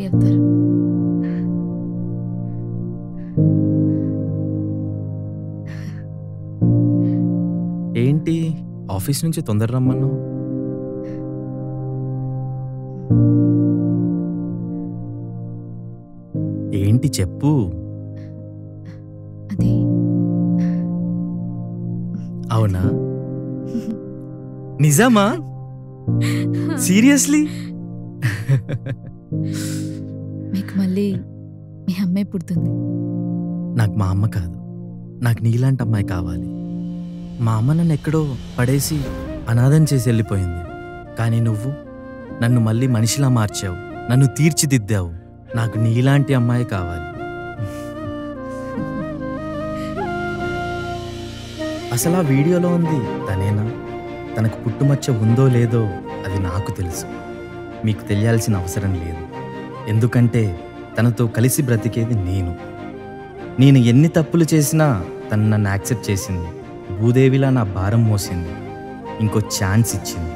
అవుతారు. ఏంటి ఆఫీస్ నుంచి తొందర రమ్మన్నావు? ఏంటి చెప్పు. అది అవునా? నిజమా? సీరియస్లీ? మీకు మళ్ళీ మీ అమ్మాయి పుడుతుంది. నాకు మా అమ్మ కాదు, నాకు నీలాంటి అమ్మాయి కావాలి. మా అమ్మ నన్ను ఎక్కడో పడేసి అనాథం చేసి వెళ్ళిపోయింది. కానీ నువ్వు నన్ను మళ్ళీ మనిషిలా మార్చావు, నన్ను తీర్చిదిద్దావు. నాకు నీలాంటి అమ్మాయి కావాలి. అసలు ఆ వీడియోలో ఉంది తనేనా? తనకు పుట్టుమచ్చ ఉందో లేదో అది నాకు తెలుసు, మీకు తెలియాల్సిన అవసరం లేదు. ఎందుకంటే తనతో కలిసి బ్రతికేది నేను ఎన్ని తప్పులు చేసినా తను నన్ను యాక్సెప్ట్ చేసింది. భూదేవిలా నా భారం మోసింది, ఇంకో ఛాన్స్ ఇచ్చింది.